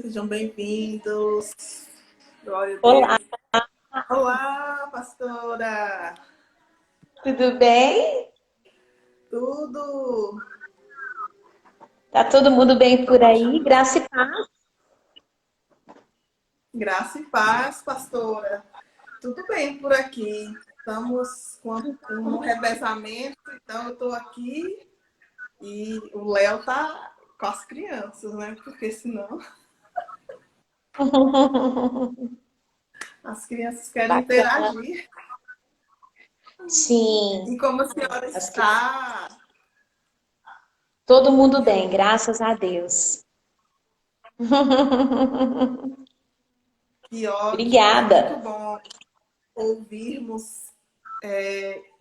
Sejam bem-vindos. Glória a Olá, Deus. Olá, pastora. tudo bem? Tudo? Tá todo mundo bem por Estamos aí? chamando. Graça e paz. Graça e paz, pastora. Tudo bem por aqui. Estamos com um revezamento, então eu estou aqui e o Léo tá com as crianças, né? Porque senão as crianças querem Bacana. interagir. Sim, E como a senhora as está? todo mundo bem, graças a Deus. Que ótimo, é muito Obrigada. bom ouvirmos,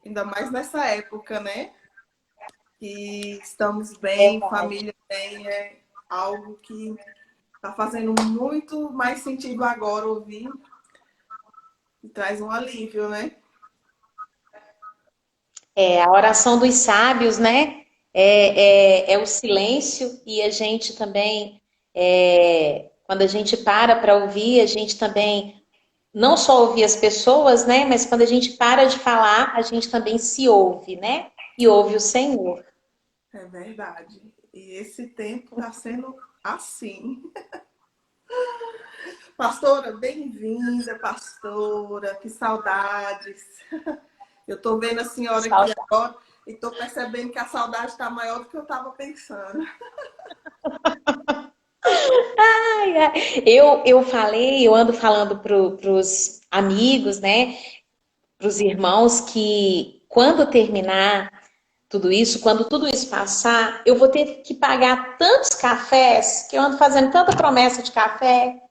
ainda mais nessa época, né? Que estamos bem, Verdade. família bem, é algo que está fazendo muito mais sentido agora ouvir e traz um alívio, né? É, a oração dos sábios, né? É o silêncio e a gente também, quando a gente para ouvir, a gente também não só ouvir as pessoas, né? Mas quando a gente para de falar, a gente também se ouve, né? E ouve o Senhor. É verdade. E esse tempo está sendo assim. Pastora, bem-vinda, pastora. Que saudades. Eu estou vendo a senhora aqui Saudade. agora e estou percebendo que a saudade está maior do que eu estava pensando. Ai, ai. Eu ando falando para os amigos, né? Para os irmãos que quando terminar tudo isso, quando tudo isso passar, eu vou ter que pagar tantos cafés, que eu ando fazendo tanta promessa de café.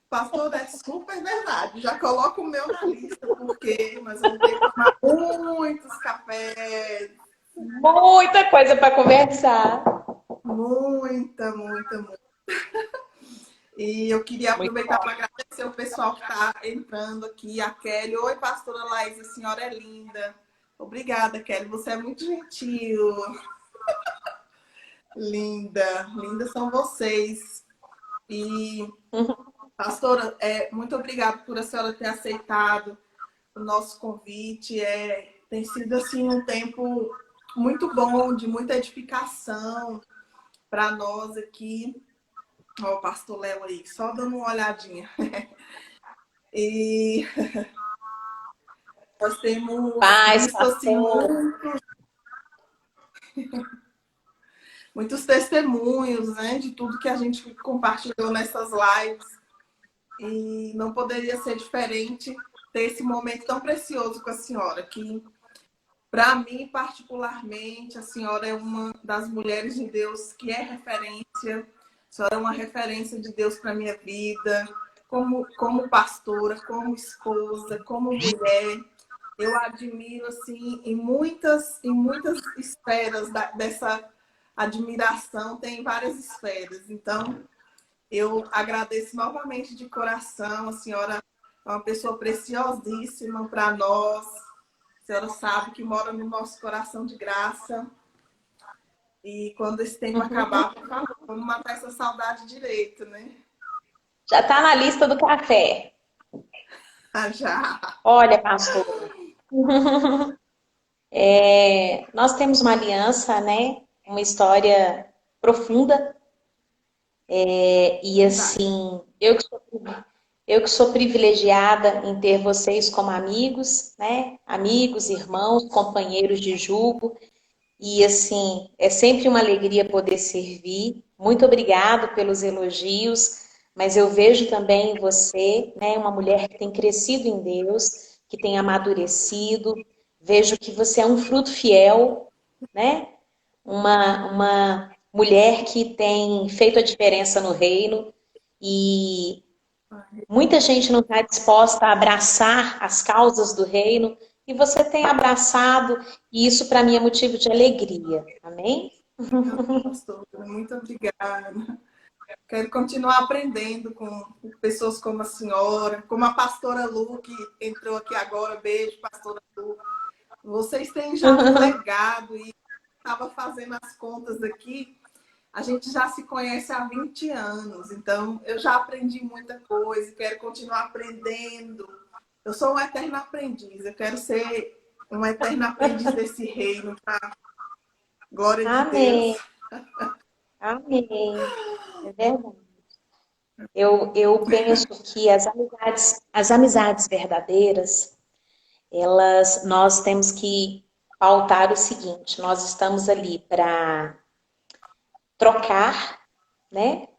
Pastor, é super verdade. Já coloco o meu na lista, porque nós vamos ter que tomar muitos cafés. Muita coisa para conversar. Muita, muita, muita. E eu queria Muito aproveitar bom. para agradecer o pessoal que está entrando aqui. A Kelly. Oi, pastora Laís, a senhora é linda. Obrigada, Kelly. Você é muito gentil. Linda. Linda são vocês. E, pastora, muito obrigada por a senhora ter aceitado o nosso convite. Tem sido assim um tempo muito bom, de muita edificação para nós aqui. Ó, o pastor Léo aí, só dando uma olhadinha. E nós temos Paz, visto assim pastor. muitos testemunhos, né, de tudo que a gente compartilhou nessas lives. E não poderia ser diferente ter esse momento tão precioso com a senhora, que para mim, particularmente, a senhora é uma das mulheres de Deus que é referência. A senhora é uma referência de Deus para a minha vida, como pastora, como esposa, como mulher. Eu admiro assim em muitas esferas dessa admiração, tem várias esferas. Então, eu agradeço novamente de coração. A senhora é uma pessoa preciosíssima para nós. A senhora sabe que mora no nosso coração de graça. E quando esse tempo acabar, por favor, vamos matar essa saudade direito, né? Já está na lista do café. Ah, já. Olha, pastor, nós temos uma aliança, né? Uma história profunda. E Verdade. assim, eu que sou privilegiada em ter vocês como amigos, né? Amigos, irmãos, companheiros de jugo. E assim, é sempre uma alegria poder servir. Muito obrigado pelos elogios, mas eu vejo também em você, né, uma mulher que tem crescido em Deus, que tem amadurecido. Vejo que você é um fruto fiel, né? Uma mulher que tem feito a diferença no reino e muita gente não está disposta a abraçar as causas do reino e você tem abraçado e isso para mim é motivo de alegria. Amém? Obrigada, pastora. Muito obrigada. Quero continuar aprendendo com pessoas como a senhora, como a pastora Lu, que entrou aqui agora. Beijo, pastora Lu. Vocês têm já um legado e estava fazendo as contas aqui. a gente já se conhece há 20 anos, então eu já aprendi muita coisa, quero continuar aprendendo. Eu sou uma eterna aprendiz, eu quero ser uma eterna aprendiz desse reino, para glória de Deus. Amém. Amém. É verdade. Eu penso que as amizades verdadeiras, nós temos que pautar o seguinte: nós estamos ali para trocar, né?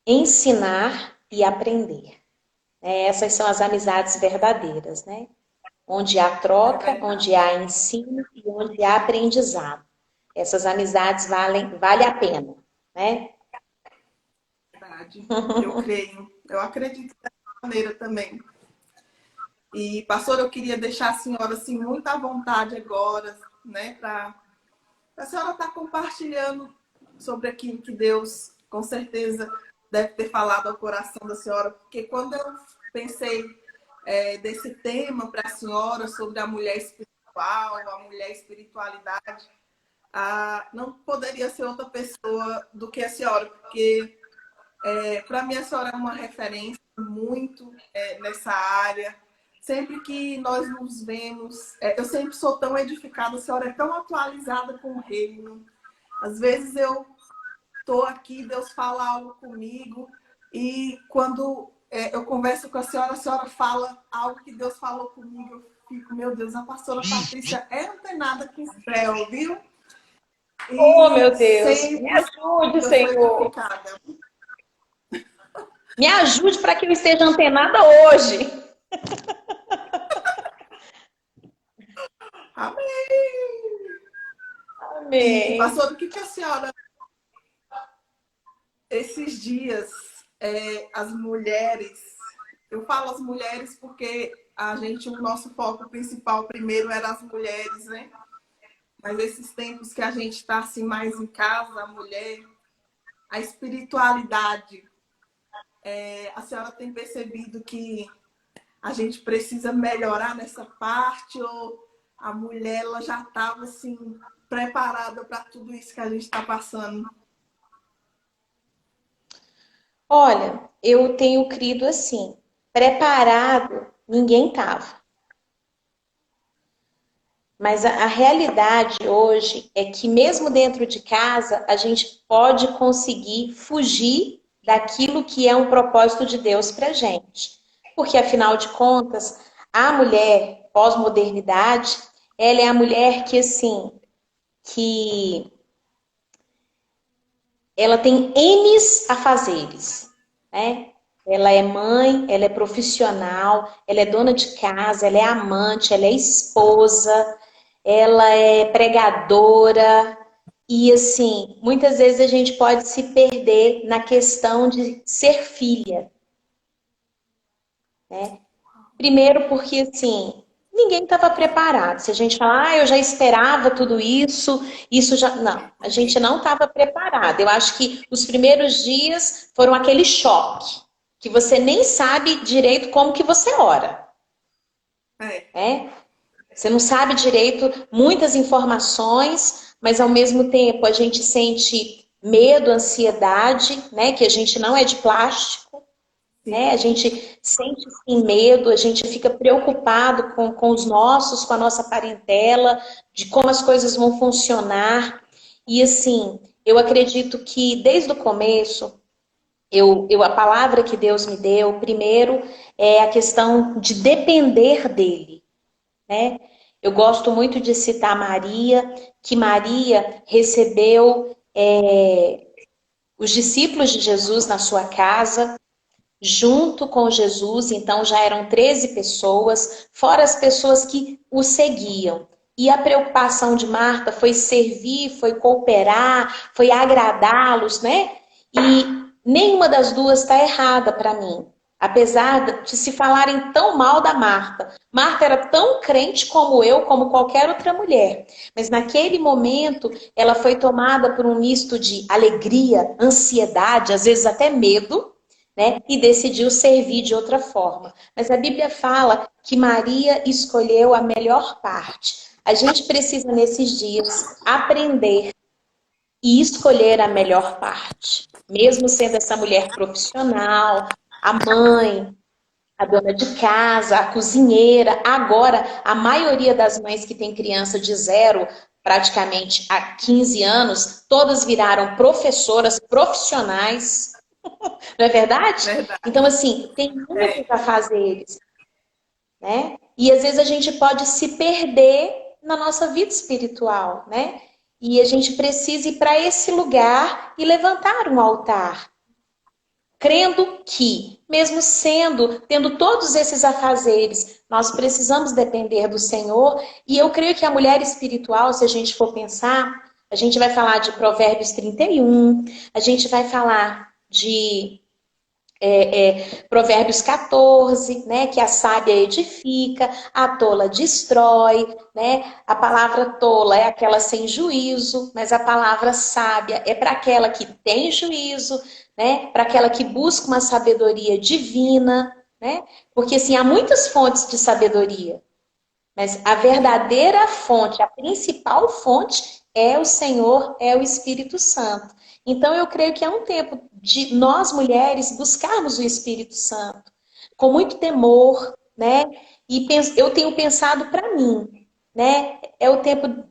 Ensinar e aprender. Essas são as amizades verdadeiras, né? Onde há troca, onde há ensino e onde há aprendizado. Essas amizades vale a pena, né? Verdade. Eu creio. Eu acredito dessa maneira também. E, pastor, eu queria deixar a senhora assim, muito à vontade agora, né? Para a senhora estar compartilhando sobre aquilo que Deus, com certeza, deve ter falado ao coração da senhora. Porque quando eu pensei desse tema para a senhora, sobre a mulher espiritual, a mulher espiritualidade, não poderia ser outra pessoa do que a senhora, porque para mim a senhora é uma referência muito nessa área. Sempre que nós nos vemos, eu sempre sou tão edificada, a senhora é tão atualizada com o reino. Às vezes eu estou aqui, Deus fala algo comigo, e quando eu converso com a senhora fala algo que Deus falou comigo, eu fico, meu Deus, a pastora Patrícia é antenada com o céu, viu? E oh, meu Deus, me ajude, Senhor. Me ajude para que eu esteja antenada hoje. Amém! Amém. E, pastor, o que a senhora... Esses dias, as mulheres... Eu falo as mulheres porque o nosso foco principal primeiro era as mulheres, né? Mas esses tempos que a gente está assim mais em casa, a mulher, a espiritualidade, a senhora tem percebido que a gente precisa melhorar nessa parte, ou a mulher ela já estava assim preparada para tudo isso que a gente está passando? Olha, eu tenho crido assim, preparado ninguém estava. Mas a realidade hoje é que mesmo dentro de casa, a gente pode conseguir fugir daquilo que é um propósito de Deus para gente. Porque, afinal de contas, a mulher pós-modernidade, ela é a mulher que, assim, que ela tem N's afazeres, né? Ela é mãe, ela é profissional, ela é dona de casa, ela é amante, ela é esposa, ela é pregadora. E, assim, muitas vezes a gente pode se perder na questão de ser filha, né? Primeiro porque, assim, ninguém estava preparado. Se a gente falar, eu já esperava tudo isso, isso já... Não, a gente não estava preparado. Eu acho que os primeiros dias foram aquele choque, que você nem sabe direito como que você ora. Você não sabe direito muitas informações, mas ao mesmo tempo a gente sente medo, ansiedade, né? Que a gente não é de plástico. Né? A gente sente sim, medo, a gente fica preocupado com os nossos, com a nossa parentela, de como as coisas vão funcionar. E assim, eu acredito que desde o começo, a palavra que Deus me deu, primeiro, é a questão de depender dele. Né? Eu gosto muito de citar Maria, que Maria recebeu os discípulos de Jesus na sua casa, junto com Jesus, então já eram 13 pessoas, fora as pessoas que o seguiam. E a preocupação de Marta foi servir, foi cooperar, foi agradá-los, né? E nenhuma das duas está errada para mim. Apesar de se falarem tão mal da Marta. Marta era tão crente como eu, como qualquer outra mulher. Mas naquele momento, ela foi tomada por um misto de alegria, ansiedade, às vezes até medo, né? E decidiu servir de outra forma. Mas a Bíblia fala que Maria escolheu a melhor parte. A gente precisa, nesses dias, aprender e escolher a melhor parte. Mesmo sendo essa mulher profissional, a mãe, a dona de casa, a cozinheira. Agora, a maioria das mães que tem criança de 0 praticamente a 15 anos, todas viraram professoras profissionais. Não é verdade? Verdade. Então, assim, tem muitos É, afazeres, né? E às vezes a gente pode se perder na nossa vida espiritual, né? E a gente precisa ir para esse lugar e levantar um altar, crendo que, mesmo tendo todos esses afazeres, nós precisamos depender do Senhor. E eu creio que a mulher espiritual, se a gente for pensar, a gente vai falar de Provérbios 31, a gente vai falar de Provérbios 14, né, que a sábia edifica, a tola destrói, né? A palavra tola é aquela sem juízo, mas a palavra sábia é para aquela que tem juízo, né? Para aquela que busca uma sabedoria divina, né? Porque assim, há muitas fontes de sabedoria, mas a verdadeira fonte, a principal fonte é o Senhor, é o Espírito Santo. Então eu creio que é um tempo de nós mulheres buscarmos o Espírito Santo com muito temor, né? E eu tenho pensado para mim, né? É o tempo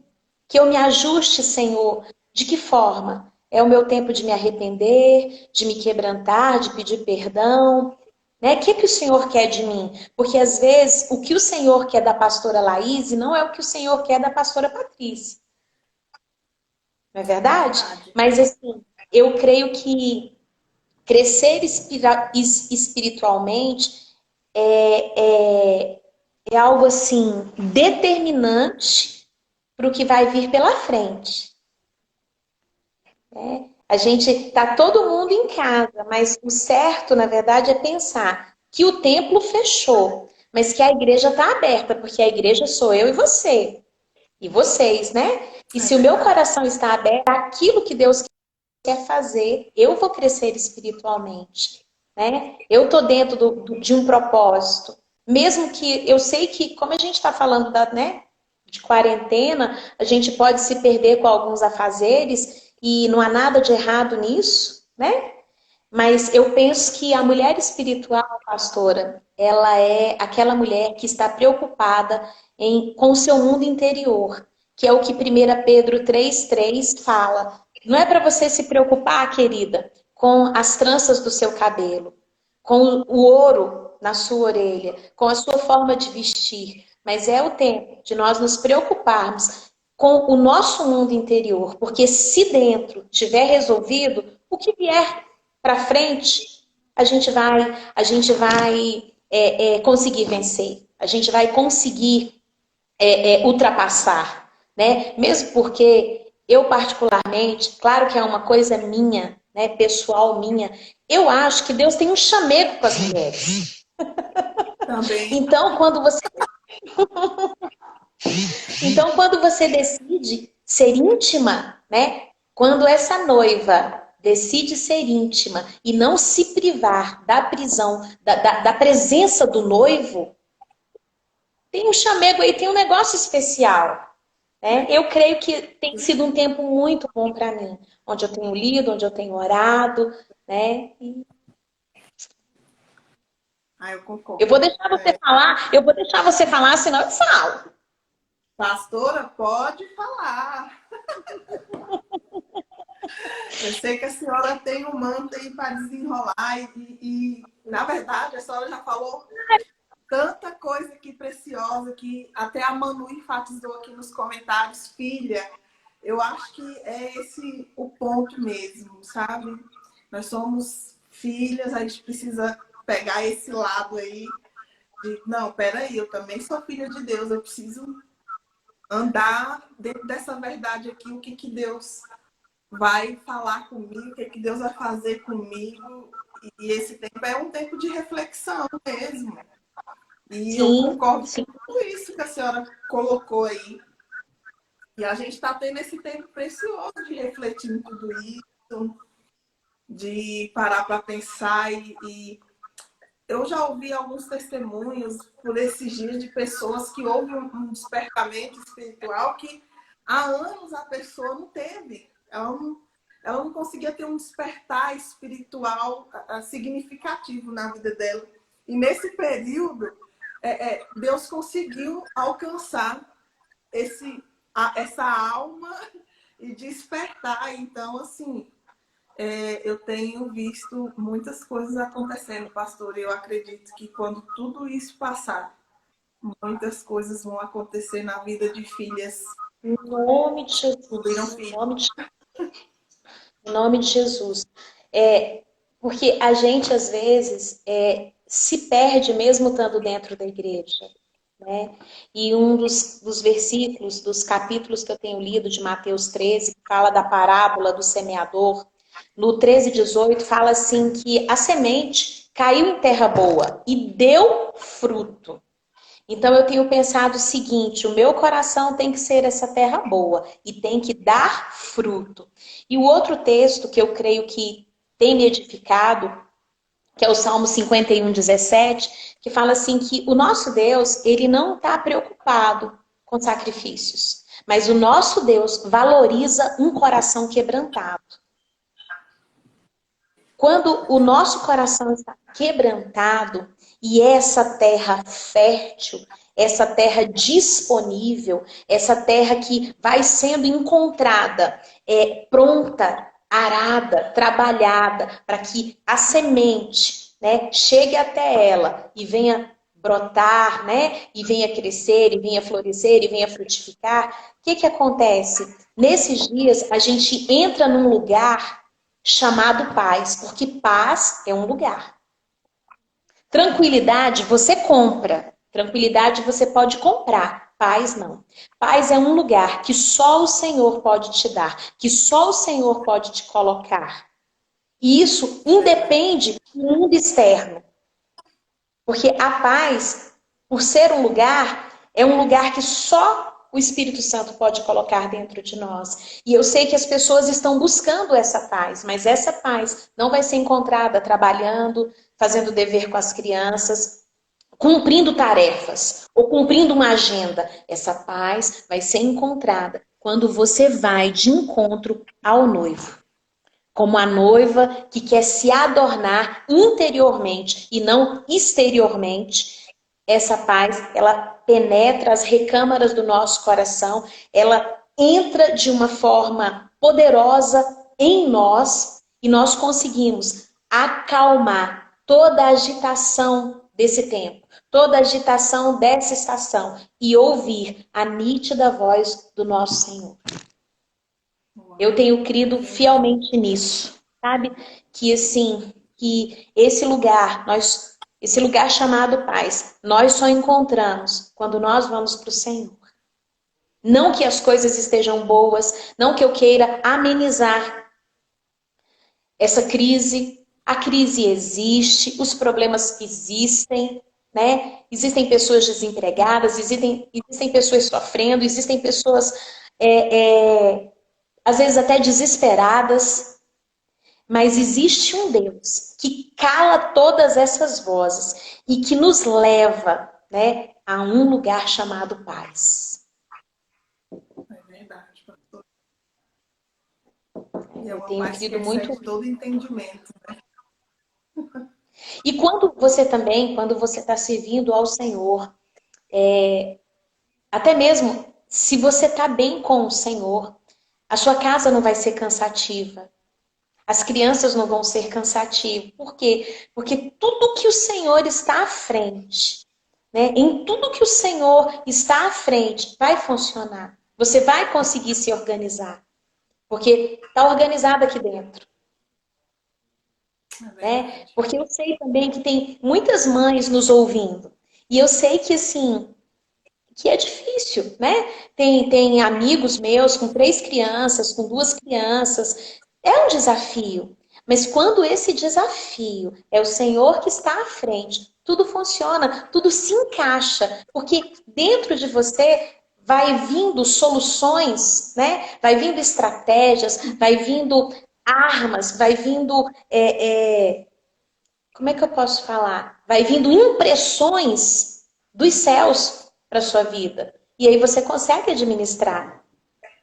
que eu me ajuste, Senhor. De que forma? É o meu tempo de me arrepender, de me quebrantar, de pedir perdão, né? O que que o Senhor quer de mim? Porque às vezes o que o Senhor quer da pastora Laís não é o que o Senhor quer da pastora Patrícia. Não é verdade? verdade. Mas assim, eu creio que crescer espiritualmente é algo assim determinante para o que vai vir pela frente. Né? A gente está todo mundo em casa, mas o certo, na verdade, é pensar que o templo fechou, mas que a igreja está aberta, porque a igreja sou eu e você, e vocês, né? E É se o meu verdade. coração está aberto, aquilo que Deus quer fazer, eu vou crescer espiritualmente, né? Eu tô dentro de um propósito, mesmo que eu sei que, como a gente está falando né, de quarentena, a gente pode se perder com alguns afazeres e não há nada de errado nisso, né? Mas eu penso que a mulher espiritual, pastora, ela é aquela mulher que está preocupada com o seu mundo interior, que é o que 1 Pedro 3,3 fala. Não é para você se preocupar, querida, com as tranças do seu cabelo, com o ouro na sua orelha, com a sua forma de vestir, mas é o tempo de nós nos preocuparmos com o nosso mundo interior, porque se dentro tiver resolvido, o que vier para frente, a gente vai conseguir vencer, a gente vai conseguir ultrapassar, né? Mesmo porque eu particularmente, claro que é uma coisa minha, né, pessoal minha, eu acho que Deus tem um chamego com as mulheres. Também. Então, quando você decide ser íntima, né? Quando essa noiva decide ser íntima e não se privar da prisão, da presença do noivo, tem um chamego aí, tem um negócio especial. Né? Eu creio que tem sido um tempo muito bom para mim, onde eu tenho lido, onde eu tenho orado, né? E Ah, eu eu concordo. vou deixar você falar, senão eu falo. Pastora, pode falar. Eu sei que a senhora tem um manto aí para desenrolar na verdade, a senhora já falou tanta coisa aqui preciosa que até a Manu enfatizou aqui nos comentários, filha. Eu acho que é esse o ponto mesmo, sabe? Nós somos filhas, a gente precisa pegar esse lado aí de, não, peraí, eu também sou filha de Deus, eu preciso andar dentro dessa verdade aqui, o que que Deus vai falar comigo, o que que Deus vai fazer comigo. E esse tempo é um tempo de reflexão mesmo. E eu Sim, concordo com sim, tudo isso que a senhora colocou aí. E a gente está tendo esse tempo precioso de refletir em tudo isso, de parar para pensar. E eu já ouvi alguns testemunhos por esses dias de pessoas que houve um despertamento espiritual que há anos a pessoa não teve. Ela não, ela não conseguia ter um despertar espiritual significativo na vida dela. E nesse período, Deus conseguiu alcançar essa alma e despertar. Então, assim, eu tenho visto muitas coisas acontecendo, pastor. Eu acredito que quando tudo isso passar, muitas coisas vão acontecer na vida de filhas. Em nome de Jesus. Em nome de Jesus. Porque a gente, às vezes, se perde mesmo estando dentro da igreja. Né? E um dos versículos, dos capítulos que eu tenho lido de Mateus 13, que fala da parábola do semeador, no 13:18 fala assim que a semente caiu em terra boa e deu fruto. Então eu tenho pensado o seguinte, o meu coração tem que ser essa terra boa e tem que dar fruto. E o outro texto que eu creio que tem me edificado, que é o Salmo 51:17, que fala assim que o nosso Deus, ele não está preocupado com sacrifícios, mas o nosso Deus valoriza um coração quebrantado. Quando o nosso coração está quebrantado e essa terra fértil, essa terra disponível, essa terra que vai sendo encontrada, pronta, arada, trabalhada, para que a semente, né, chegue até ela e venha brotar, né, e venha crescer, e venha florescer, e venha frutificar, o que acontece? Nesses dias, a gente entra num lugar chamado paz, porque paz é um lugar. Tranquilidade você compra, tranquilidade você pode comprar, paz não. Paz é um lugar que só o Senhor pode te dar, que só o Senhor pode te colocar. E isso independe do mundo externo. Porque a paz, por ser um lugar, é um lugar que só o Espírito Santo pode colocar dentro de nós. E eu sei que as pessoas estão buscando essa paz, mas essa paz não vai ser encontrada trabalhando, fazendo dever com as crianças, cumprindo tarefas ou cumprindo uma agenda. Essa paz vai ser encontrada quando você vai de encontro ao noivo. Como a noiva que quer se adornar interiormente e não exteriormente, essa paz, ela penetra as recâmaras do nosso coração, ela entra de uma forma poderosa em nós e nós conseguimos acalmar toda a agitação desse tempo, toda a agitação dessa estação e ouvir a nítida voz do nosso Senhor. Eu tenho crido fielmente nisso, sabe? Que assim, que esse lugar chamado paz, nós só encontramos quando nós vamos para o Senhor. Não que as coisas estejam boas, não que eu queira amenizar essa crise. A crise existe, os problemas existem, né? Existem pessoas desempregadas, existem pessoas sofrendo, existem pessoas às vezes até desesperadas, mas existe um Deus que cala todas essas vozes e que nos leva, né, a um lugar chamado paz. É verdade, pastor. E é uma tenho paz que crido muito excede todo entendimento, né? E quando você está servindo ao Senhor, até mesmo se você está bem com o Senhor, a sua casa não vai ser cansativa. As crianças não vão ser cansativas. Por quê? Porque tudo que o Senhor está à frente, né? Em tudo que o Senhor está à frente, vai funcionar. Você vai conseguir se organizar. Porque está organizado aqui dentro. Né? Porque eu sei também que tem muitas mães nos ouvindo. E eu sei que, assim, que é difícil, né? Tem amigos meus com 3 crianças, com 2 crianças. É um desafio. Mas quando esse desafio é o Senhor que está à frente, tudo funciona, tudo se encaixa. Porque dentro de você vai vindo soluções, né? Vai vindo estratégias, vai vindo armas, vai vindo... como é que eu posso falar? Vai vindo impressões dos céus para sua vida. E aí você consegue administrar,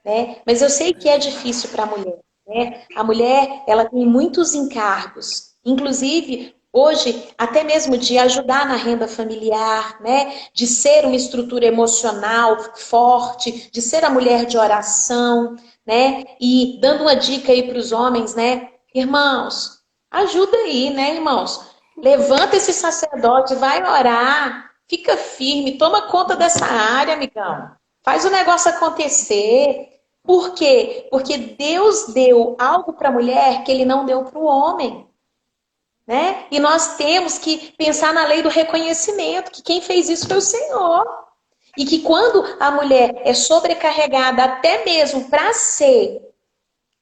né? Mas eu sei que é difícil para a mulher. né? A mulher, ela tem muitos encargos, inclusive hoje, até mesmo de ajudar na renda familiar, né? De ser uma estrutura emocional forte, de ser a mulher de oração, né? E dando uma dica aí para os homens, né? Irmãos, ajuda aí, né, irmãos? Levanta esse sacerdote, vai orar, fica firme, toma conta dessa área, amigão. Faz o negócio acontecer. Por quê? Porque Deus deu algo para a mulher que ele não deu para o homem. Né? E nós temos que pensar na lei do reconhecimento, que quem fez isso foi o Senhor. E que quando a mulher é sobrecarregada até mesmo para ser,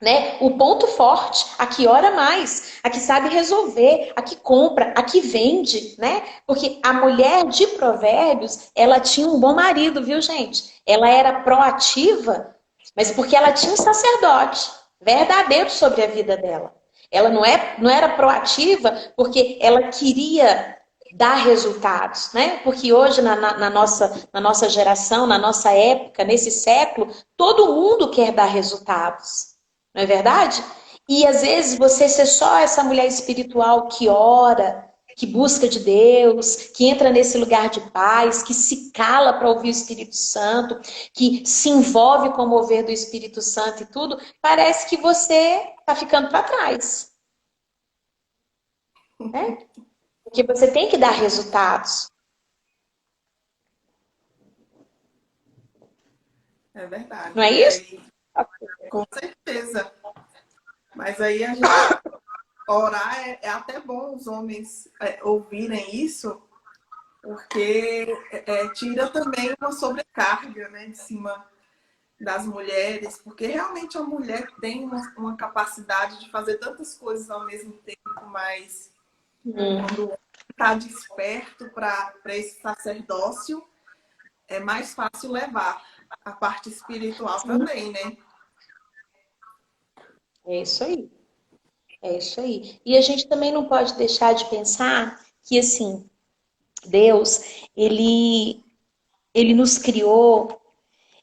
né, o ponto forte, a que ora mais, a que sabe resolver, a que compra, a que vende, né? Porque a mulher de Provérbios, ela tinha um bom marido, viu, gente? Ela era proativa, mas porque ela tinha um sacerdote verdadeiro sobre a vida dela. Ela não era proativa porque ela queria dar resultados, né? Porque hoje, na nossa geração, na nossa época, nesse século, todo mundo quer dar resultados. Não é verdade? E às vezes você ser só essa mulher espiritual que ora, que busca de Deus, que entra nesse lugar de paz, que se cala para ouvir o Espírito Santo, que se envolve com o mover do Espírito Santo e tudo, parece que você está ficando para trás. Né? Porque você tem que dar resultados. É verdade. Não é E isso? aí, com certeza. Mas aí a gente orar é até bom os homens ouvirem isso, porque tira também uma sobrecarga, né, de cima das mulheres, porque realmente a mulher tem uma capacidade de fazer tantas coisas ao mesmo tempo, mas quando o homem está desperto para esse sacerdócio, é mais fácil levar a parte espiritual também, né? É isso aí. É isso aí. E a gente também não pode deixar de pensar que, assim, Deus, ele nos criou.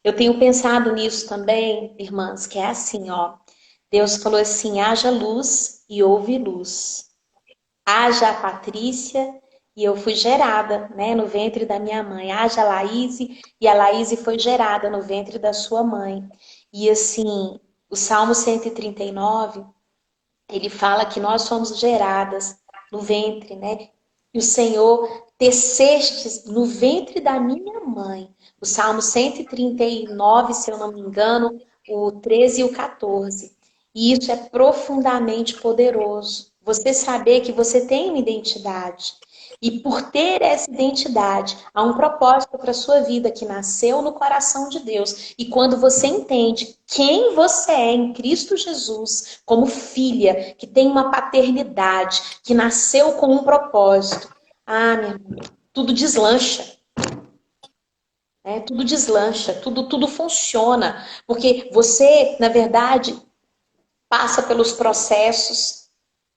Eu tenho pensado nisso também, irmãs, que é assim, ó. Deus falou assim: haja luz e houve luz. Haja a Patrícia e eu fui gerada, né, no ventre da minha mãe. Haja a Laíse e a Laíse foi gerada no ventre da sua mãe. E assim, o Salmo 139 ele fala que nós somos geradas no ventre, né? E o Senhor tecestes no ventre da minha mãe. O Salmo 139, se eu não me engano, o 13 e o 14. E isso é profundamente poderoso. Você saber que você tem uma identidade. E por ter essa identidade, há um propósito para a sua vida que nasceu no coração de Deus. E quando você entende quem você é em Cristo Jesus, como filha, que tem uma paternidade, que nasceu com um propósito, meu irmão, tudo deslancha. Tudo deslancha, tudo funciona. Porque você, na verdade, passa pelos processos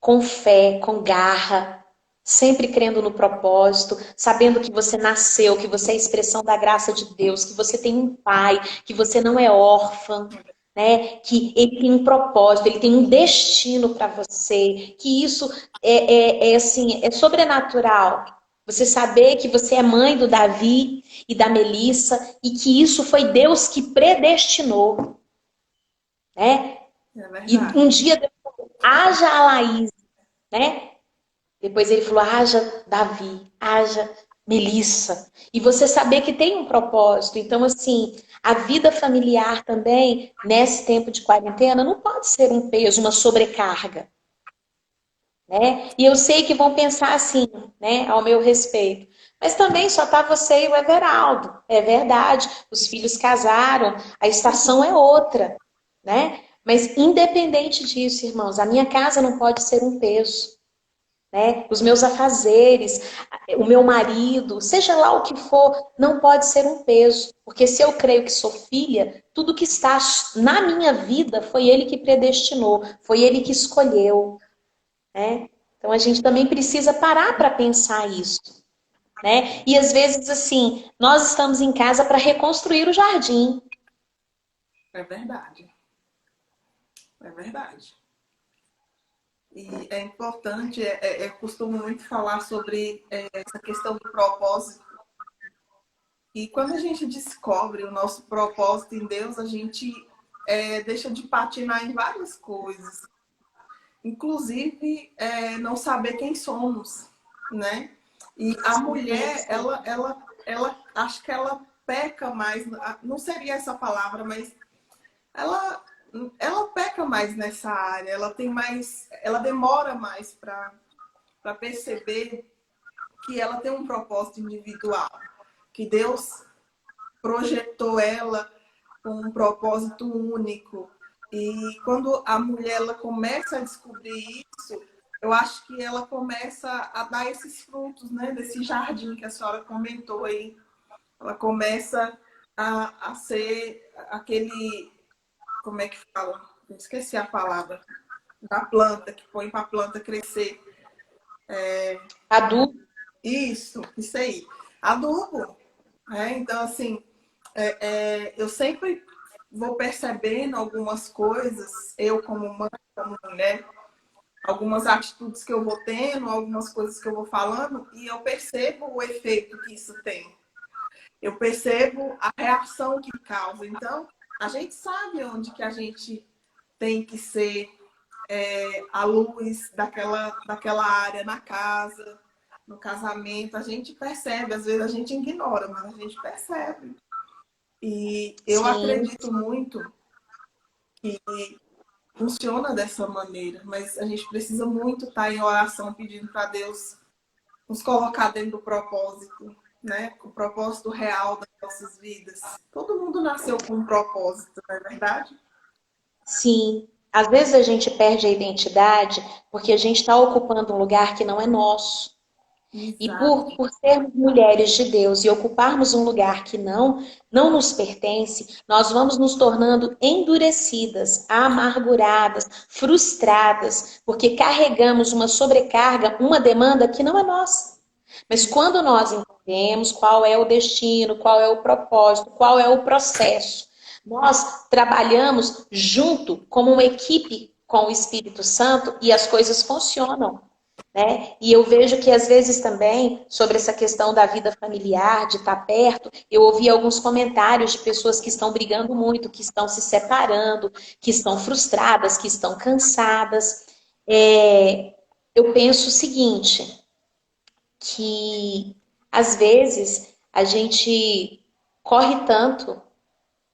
com fé, com garra, sempre crendo no propósito, sabendo que você nasceu, que você é a expressão da graça de Deus, que você tem um pai, que você não é órfã, né? Que ele tem um propósito, ele tem um destino para você, que isso assim, é sobrenatural. Você saber que você é mãe do Davi e da Melissa e que isso foi Deus que predestinou, né? E um dia Deus falou, haja a Laís, né? Depois ele falou, haja Davi, haja Melissa. E você saber que tem um propósito. Então, assim, a vida familiar também, nesse tempo de quarentena, não pode ser um peso, uma sobrecarga. Né? E eu sei que vão pensar assim, né, ao meu respeito. Mas também só tá você e o Everaldo. É verdade, os filhos casaram, a estação é outra, né? Mas independente disso, irmãos, a minha casa não pode ser um peso. Né? Os meus afazeres, o meu marido, seja lá o que for, não pode ser um peso. Porque se eu creio que sou filha, tudo que está na minha vida foi ele que predestinou, foi ele que escolheu. Né? Então a gente também precisa parar para pensar isso. Né? E às vezes, assim, nós estamos em casa para reconstruir o jardim. É verdade. É verdade. E é importante, eu costumo muito falar sobre essa questão do propósito. E quando a gente descobre o nosso propósito em Deus, a gente deixa de patinar em várias coisas. Inclusive, não saber quem somos, né? E a mulher, ela acho que ela peca mais, não seria essa palavra, mas ela, ela peca mais nessa área, ela tem mais, ela demora mais para perceber que ela tem um propósito individual, que Deus projetou ela com um propósito único. E quando a mulher ela começa a descobrir isso, eu acho que ela começa a dar esses frutos, né? Desse jardim que a senhora comentou aí. Ela começa a ser aquele, como é que fala? Eu esqueci a palavra. Da planta, que põe para a planta crescer. Adubo. Isso aí. Adubo. Então, assim, eu sempre vou percebendo algumas coisas, eu como mãe, como mulher, algumas atitudes que eu vou tendo, algumas coisas que eu vou falando, e eu percebo o efeito que isso tem. Eu percebo a reação que causa. Então, a gente sabe onde que a gente tem que ser a luz daquela área na casa, no casamento. A gente percebe, às vezes a gente ignora, mas a gente percebe. E eu Sim. acredito muito que funciona dessa maneira, mas a gente precisa muito estar em oração pedindo para Deus nos colocar dentro do propósito, né? O propósito real das nossas vidas. Todo mundo nasceu com um propósito, não é verdade? Sim, às vezes a gente perde a identidade porque a gente está ocupando um lugar que não é nosso. E Exato. por sermos mulheres de Deus e ocuparmos um lugar que não nos pertence, nós vamos nos tornando endurecidas, amarguradas, frustradas, porque carregamos uma sobrecarga, uma demanda que não é nossa. Mas quando nós entendemos qual é o destino, qual é o propósito, qual é o processo, nós trabalhamos junto como uma equipe com o Espírito Santo e as coisas funcionam. Né? E eu vejo que às vezes também, sobre essa questão da vida familiar, de estar perto, eu ouvi alguns comentários de pessoas que estão brigando muito, que estão se separando, que estão frustradas, que estão cansadas. Eu penso o seguinte, que às vezes a gente corre tanto,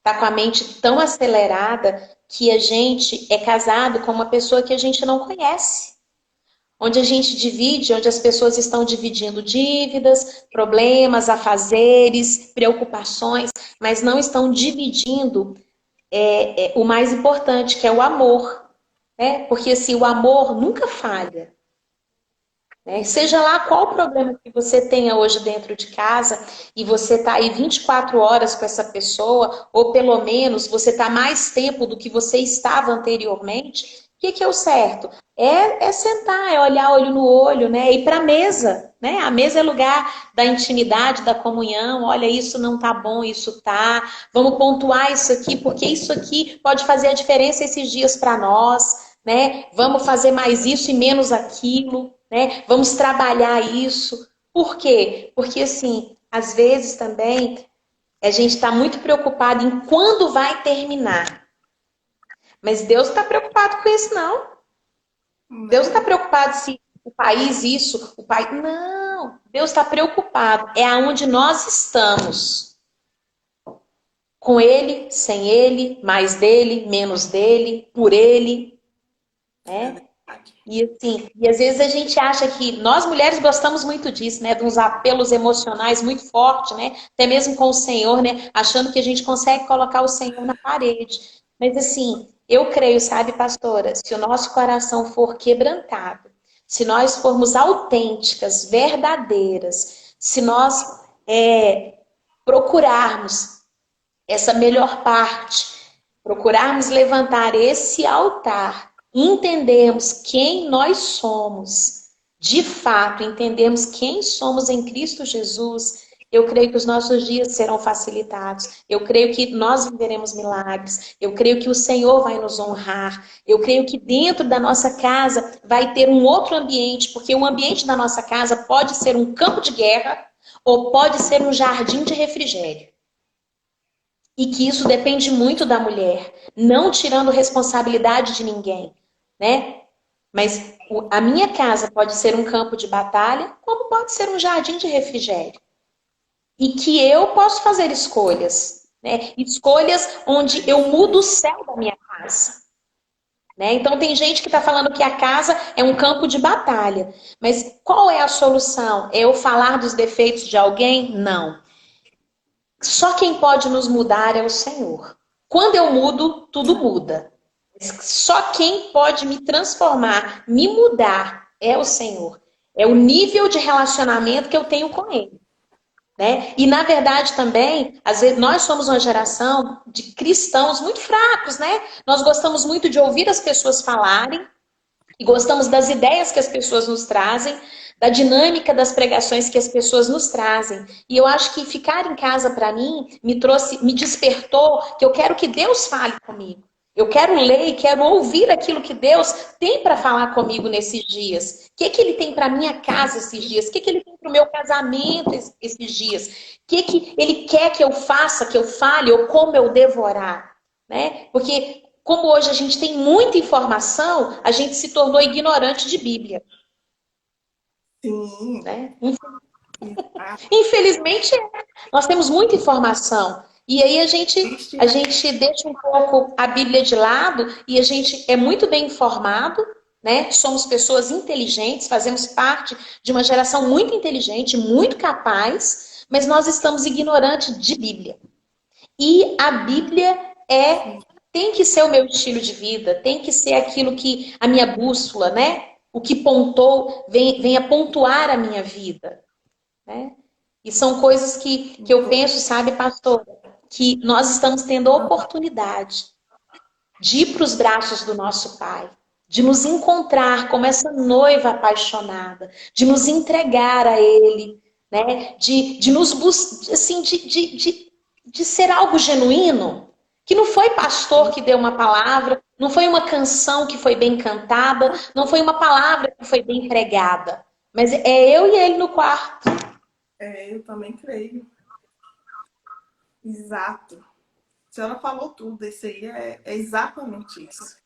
tá com a mente tão acelerada, que a gente é casado com uma pessoa que a gente não conhece. Onde a gente divide, onde as pessoas estão dividindo dívidas, problemas, afazeres, preocupações, mas não estão dividindo o mais importante, que é o amor. Né? Porque assim, o amor nunca falha. Né? Seja lá qual o problema que você tenha hoje dentro de casa e você está aí 24 horas com essa pessoa, ou pelo menos você está mais tempo do que você estava anteriormente, o que é o certo? É sentar, é olhar olho no olho, né? Ir para a mesa, né? A mesa é lugar da intimidade, da comunhão. Olha, isso não tá bom, isso tá. Vamos pontuar isso aqui, porque isso aqui pode fazer a diferença esses dias para nós, né? Vamos fazer mais isso e menos aquilo, né? Vamos trabalhar isso. Por quê? Porque assim, às vezes também a gente está muito preocupado em quando vai terminar. Mas Deus está preocupado com isso, não. Deus está preocupado se o país isso, o país. Não, Deus está preocupado. É aonde nós estamos. Com ele, sem ele, mais dele, menos dele, por ele. Né? E assim, e às vezes a gente acha que nós mulheres gostamos muito disso, né? De uns apelos emocionais muito fortes, né? Até mesmo com o Senhor, né? Achando que a gente consegue colocar o Senhor na parede. Mas assim, eu creio, sabe, pastora, se o nosso coração for quebrantado, se nós formos autênticas, verdadeiras, se nós procurarmos essa melhor parte, procurarmos levantar esse altar, entendermos quem nós somos, de fato, entendemos quem somos em Cristo Jesus, Eu creio que os nossos dias serão facilitados. Eu creio que nós viveremos milagres. Eu creio que o Senhor vai nos honrar. Eu creio que dentro da nossa casa vai ter um outro ambiente, porque o ambiente da nossa casa pode ser um campo de guerra ou pode ser um jardim de refrigério. E que isso depende muito da mulher, não tirando responsabilidade de ninguém, né? Mas a minha casa pode ser um campo de batalha, como pode ser um jardim de refrigério. E que eu posso fazer escolhas, né? Escolhas onde eu mudo o céu da minha casa. Né? Então tem gente que está falando que a casa é um campo de batalha. Mas qual é a solução? É eu falar dos defeitos de alguém? Não. Só quem pode nos mudar é o Senhor. Quando eu mudo, tudo muda. Só quem pode me transformar, me mudar, é o Senhor. É o nível de relacionamento que eu tenho com Ele. Né? E na verdade também, às vezes nós somos uma geração de cristãos muito fracos, né? Nós gostamos muito de ouvir as pessoas falarem e gostamos das ideias que as pessoas nos trazem, da dinâmica das pregações que as pessoas nos trazem. E eu acho que ficar em casa para mim me despertou que eu quero que Deus fale comigo. Eu quero ler e quero ouvir aquilo que Deus tem para falar comigo nesses dias. O que Ele tem para minha casa esses dias? O que Ele tem para o meu casamento esses dias? O que Ele quer que eu faça, que eu fale, ou como eu devorar? Né? Porque como hoje a gente tem muita informação, a gente se tornou ignorante de Bíblia. Sim. Né? Infelizmente, nós temos muita informação. E aí a gente deixa um pouco a Bíblia de lado e a gente é muito bem informado, né? Somos pessoas inteligentes, fazemos parte de uma geração muito inteligente, muito capaz, mas nós estamos ignorantes de Bíblia. E a Bíblia tem que ser o meu estilo de vida, tem que ser aquilo que a minha bússola, né? O que vem a pontuar a minha vida, né? E são coisas que eu penso, sabe, pastor, que nós estamos tendo a oportunidade de ir para os braços do nosso Pai, de nos encontrar como essa noiva apaixonada, de nos entregar a Ele, né? De nos buscar, assim, de ser algo genuíno, que não foi pastor que deu uma palavra, não foi uma canção que foi bem cantada, não foi uma palavra que foi bem pregada, mas é eu e ele no quarto. Eu também creio. Exato. A senhora falou tudo, isso aí é exatamente isso.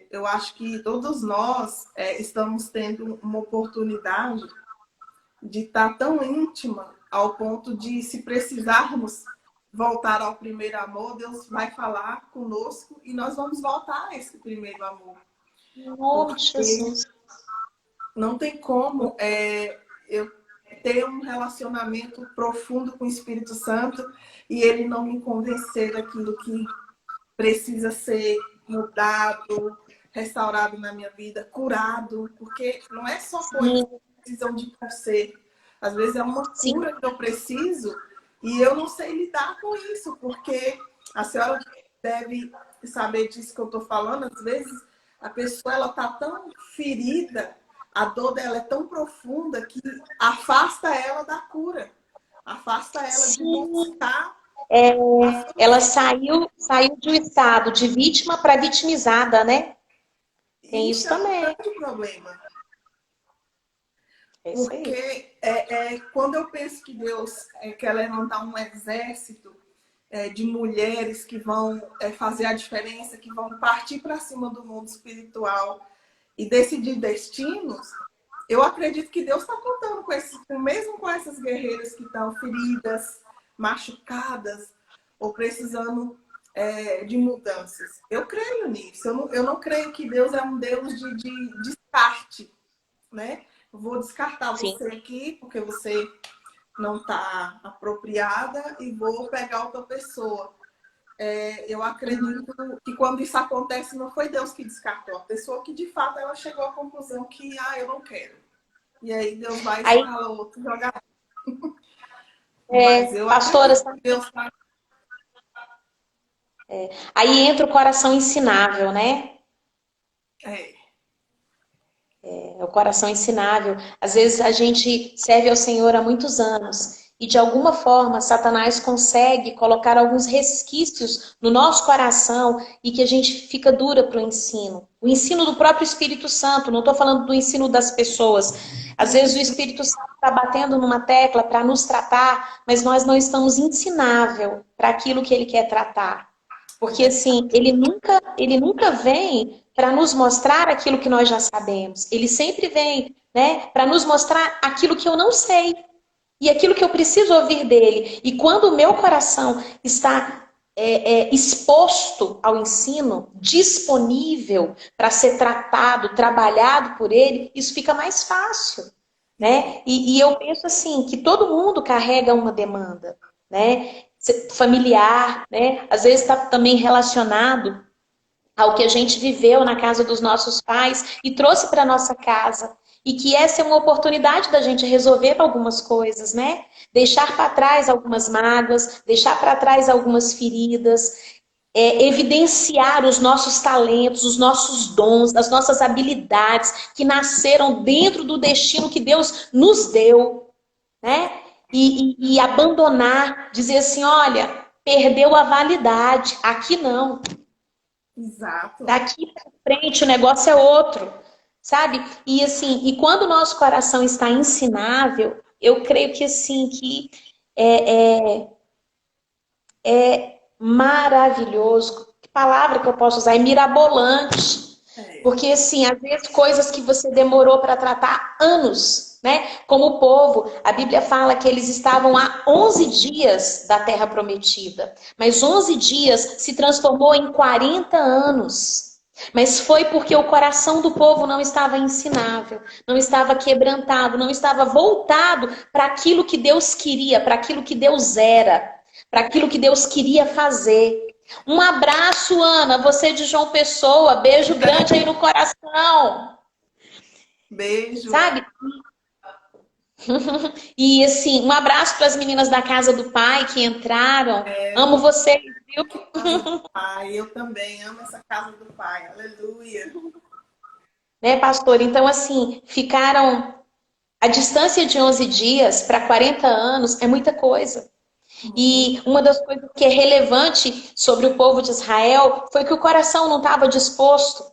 Eu acho que todos nós estamos tendo uma oportunidade de estar tão íntima ao ponto de, se precisarmos voltar ao primeiro amor, Deus vai falar conosco e nós vamos voltar a esse primeiro amor. Em nome de Jesus. Não tem como eu ter um relacionamento profundo com o Espírito Santo e ele não me convencer daquilo que precisa ser mudado, restaurado na minha vida, curado, porque não é só coisas que precisam de conserto. Às vezes é uma cura que eu preciso e eu não sei lidar com isso, porque a senhora deve saber disso que eu estou falando. Às vezes a pessoa está tão ferida, a dor dela é tão profunda que afasta ela da cura, afasta ela de buscar. Ela saiu de um estado de vítima para vitimizada, né? Tem isso também. É um grande problema. Porque quando eu penso que Deus quer levantar um exército de mulheres que vão fazer a diferença, que vão partir para cima do mundo espiritual e decidir destinos, eu acredito que Deus está contando mesmo com essas guerreiras que estão feridas, machucadas ou precisando de mudanças. Eu creio nisso. Eu não creio que Deus é um Deus de descarte, né? Eu vou descartar você aqui porque você não está apropriada e vou pegar outra pessoa. Eu acredito que quando isso acontece não foi Deus que descartou. A pessoa que de fato ela chegou à conclusão que eu não quero. E aí Deus vai e escala outro jogador. Mas eu pastora, acredito que Deus tá... Aí entra o coração ensinável, né? É o coração ensinável. Às vezes a gente serve ao Senhor há muitos anos e de alguma forma Satanás consegue colocar alguns resquícios no nosso coração e que a gente fica dura para o ensino. O ensino do próprio Espírito Santo, não estou falando do ensino das pessoas. Às vezes o Espírito Santo está batendo numa tecla para nos tratar, mas nós não estamos ensinável para aquilo que ele quer tratar. Porque assim, ele nunca vem para nos mostrar aquilo que nós já sabemos. Ele sempre vem, né, para nos mostrar aquilo que eu não sei e aquilo que eu preciso ouvir dele. E quando o meu coração está exposto ao ensino, disponível para ser tratado, trabalhado por ele, isso fica mais fácil, né? E eu penso assim, que todo mundo carrega uma demanda, né? Familiar, né? Às vezes está também relacionado ao que a gente viveu na casa dos nossos pais e trouxe para nossa casa. E que essa é uma oportunidade da gente resolver algumas coisas, né? Deixar para trás algumas mágoas, deixar para trás algumas feridas, evidenciar os nossos talentos, os nossos dons, as nossas habilidades que nasceram dentro do destino que Deus nos deu, né? E abandonar, dizer assim, olha, perdeu a validade, aqui não. Exato. Daqui para frente o negócio é outro, sabe? E assim, e quando o nosso coração está ensinável, eu creio que assim, que é maravilhoso. Que palavra que eu posso usar? É mirabolante. Porque assim, às vezes coisas que você demorou para tratar anos, né? Como o povo, a Bíblia fala que eles estavam há 11 dias da terra prometida. Mas 11 dias se transformou em 40 anos. Mas foi porque o coração do povo não estava ensinável, não estava quebrantado, não estava voltado para aquilo que Deus queria, para aquilo que Deus era, para aquilo que Deus queria fazer. Um abraço, Ana, você de João Pessoa, beijo grande aí no coração. Beijo. Sabe? E assim, um abraço para as meninas da casa do pai que entraram. Amo vocês, viu? Pai, eu também amo essa casa do pai. Aleluia. Né, pastor? Então, assim, ficaram a distância de 11 dias para 40 anos é muita coisa. E uma das coisas que é relevante sobre o povo de Israel foi que o coração não estava disposto,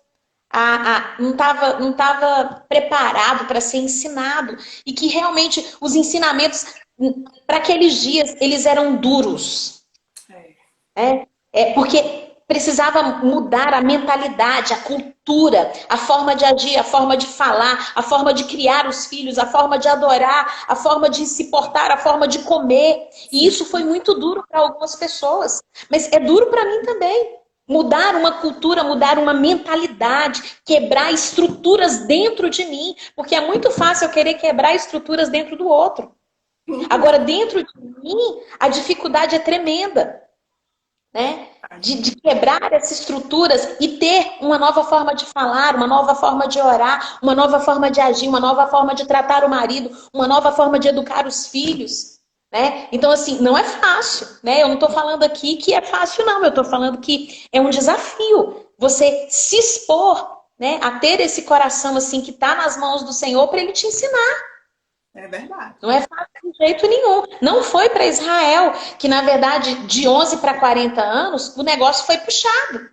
não estava preparado para ser ensinado. E que realmente os ensinamentos para aqueles dias, eles eram duros. Porque precisava mudar a mentalidade, a cultura, a forma de agir, a forma de falar, a forma de criar os filhos, a forma de adorar, a forma de se portar, a forma de comer. E isso foi muito duro para algumas pessoas. Mas é duro para mim também. Mudar uma cultura, mudar uma mentalidade, quebrar estruturas dentro de mim. Porque é muito fácil eu querer quebrar estruturas dentro do outro. Agora, dentro de mim, a dificuldade é tremenda. Né? De quebrar essas estruturas e ter uma nova forma de falar, uma nova forma de orar, uma nova forma de agir, uma nova forma de tratar o marido, uma nova forma de educar os filhos, né? Então, assim, não é fácil, né? Eu não estou falando aqui que é fácil, não. Eu estou falando que é um desafio você se expor, né? A ter esse coração, assim, que está nas mãos do Senhor para Ele te ensinar. É verdade. Não é fácil de jeito nenhum. Não foi para Israel, que na verdade de 11 para 40 anos o negócio foi puxado,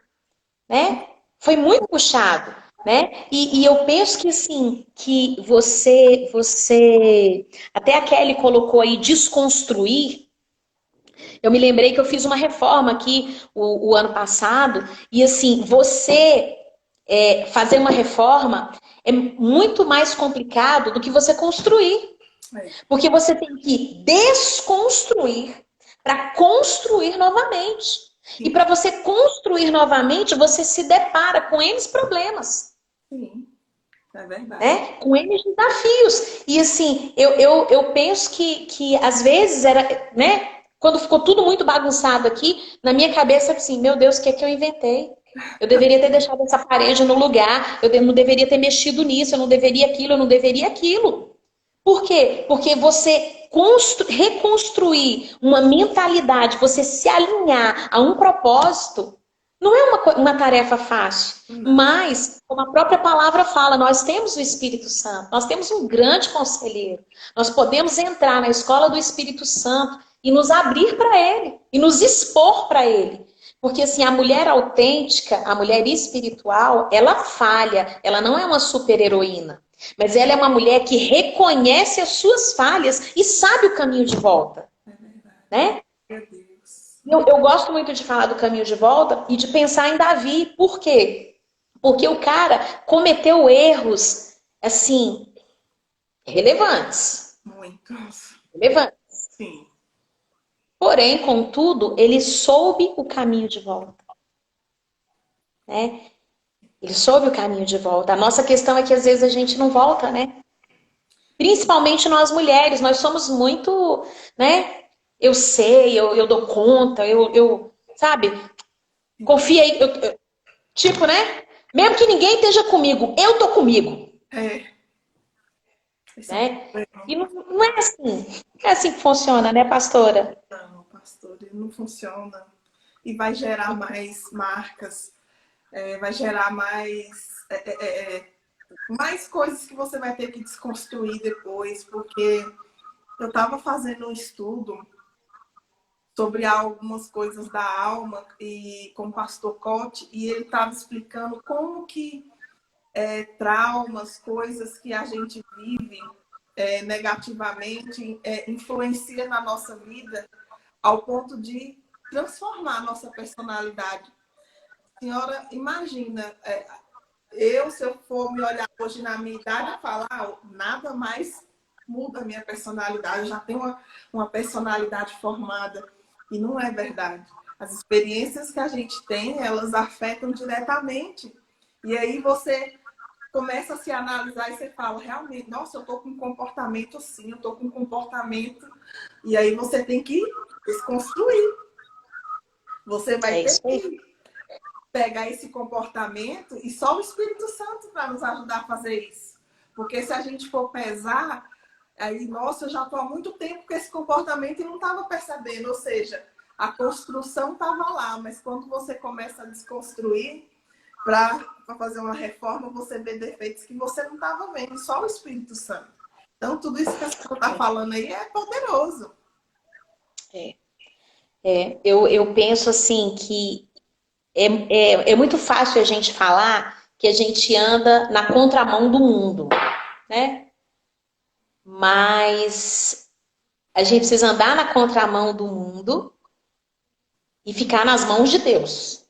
né? Foi muito puxado, né? E eu penso que assim, que você até a Kelly colocou aí desconstruir. Eu me lembrei que eu fiz uma reforma aqui o ano passado e assim, fazer uma reforma é muito mais complicado do que você construir. Porque você tem que desconstruir para construir novamente. Sim. E para você construir novamente, você se depara com N problemas. Sim, é verdade. Né? Com N desafios. E assim, eu penso que às vezes era, né? Quando ficou tudo muito bagunçado aqui, na minha cabeça assim, meu Deus, o que é que eu inventei? Eu deveria ter deixado essa parede no lugar, eu não deveria ter mexido nisso, eu não deveria aquilo, eu não deveria aquilo. Por quê? Porque você reconstruir uma mentalidade, você se alinhar a um propósito, Não é uma tarefa fácil, mas, como a própria palavra fala, nós temos o Espírito Santo, nós temos um grande conselheiro. Nós podemos entrar na escola do Espírito Santo e nos abrir para Ele, e nos expor para Ele. Porque assim, a mulher autêntica, a mulher espiritual, ela falha, ela não é uma super-heroína. Mas ela é uma mulher que reconhece as suas falhas e sabe o caminho de volta. Né? Meu Deus. Eu gosto muito de falar do caminho de volta e de pensar em Davi. Por quê? Porque o cara cometeu erros, assim, relevantes. Muitos. Relevantes. Sim. Porém, contudo, ele soube o caminho de volta. Né? Ele soube o caminho de volta. A nossa questão é que às vezes a gente não volta, né? Principalmente nós mulheres, nós somos muito, né? Eu sei, eu dou conta, sabe? Confia aí, tipo, né? Mesmo que ninguém esteja comigo, eu tô comigo. Né? E não é assim. Não é assim que funciona, né, pastora? Não, pastora, não funciona. E vai gerar mais marcas, vai gerar mais coisas que você vai ter que desconstruir depois, porque eu estava fazendo um estudo sobre algumas coisas da alma e com o pastor Cote, e ele estava explicando como que traumas, coisas que a gente vive negativamente, influencia na nossa vida ao ponto de transformar a nossa personalidade. Senhora, imagina, se eu for me olhar hoje na minha idade, eu falo, nada mais muda a minha personalidade, eu já tenho uma personalidade formada. E não é verdade. As experiências que a gente tem, elas afetam diretamente. E aí você começa a se analisar e você fala, realmente, nossa, eu estou com um comportamento assim, eu estou com um comportamento. E aí você tem que desconstruir. Você vai ter que pegar esse comportamento e só o Espírito Santo para nos ajudar a fazer isso. Porque se a gente for pesar, aí, nossa, eu já estou há muito tempo com esse comportamento e não estava percebendo. Ou seja, a construção estava lá, mas quando você começa a desconstruir para fazer uma reforma, você vê defeitos que você não estava vendo, só o Espírito Santo. Então, tudo isso que a senhora está falando aí é poderoso. Eu penso assim que é muito fácil a gente falar que a gente anda na contramão do mundo, né? Mas a gente precisa andar na contramão do mundo e ficar nas mãos de Deus.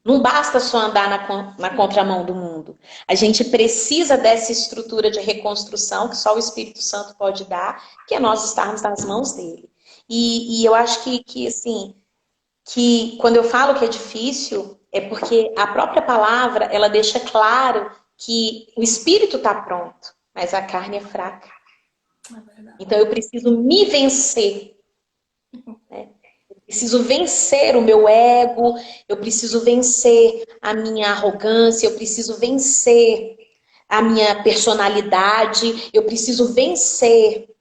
Não basta só andar na contramão do mundo. A gente precisa dessa estrutura de reconstrução que só o Espírito Santo pode dar, que é nós estarmos nas mãos dele. E eu acho que assim, que quando eu falo que é difícil, é porque a própria palavra, ela deixa claro que o espírito está pronto, mas a carne é fraca. Então eu preciso me vencer. Né? Eu preciso vencer o meu ego, eu preciso vencer a minha arrogância, eu preciso vencer a minha personalidade, eu preciso vencer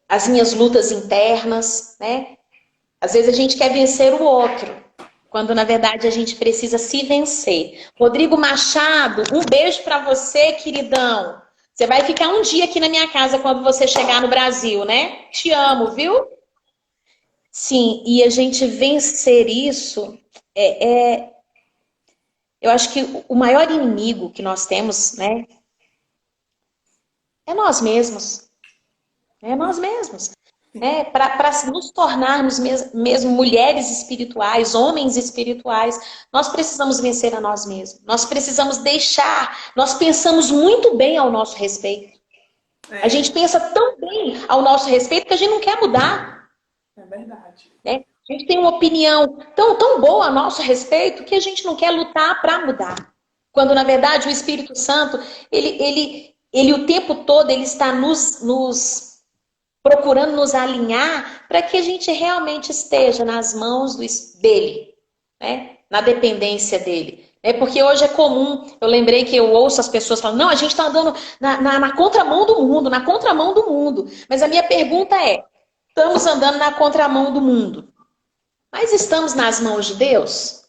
as minhas lutas internas, né? Às vezes a gente quer vencer o outro, quando na verdade a gente precisa se vencer. Rodrigo Machado, um beijo para você, queridão. Você vai ficar um dia aqui na minha casa quando você chegar no Brasil, né? Te amo, viu? Sim, e a gente vencer isso eu acho que o maior inimigo que nós temos, né? É nós mesmos. É nós mesmos. Para nos tornarmos mesmo mulheres espirituais, homens espirituais, nós precisamos vencer a nós mesmos. Nós precisamos deixar, nós pensamos muito bem ao nosso respeito. A gente pensa tão bem ao nosso respeito que a gente não quer mudar. É verdade. Né? A gente tem uma opinião tão boa a nosso respeito que a gente não quer lutar para mudar. Quando, na verdade, o Espírito Santo, ele o tempo todo, ele está procurando nos alinhar para que a gente realmente esteja nas mãos dele, né? Na dependência dele. Porque hoje é comum, eu lembrei que eu ouço as pessoas falando, não, a gente está andando na contramão do mundo, na contramão do mundo. Mas a minha pergunta é, estamos andando na contramão do mundo? Mas estamos nas mãos de Deus?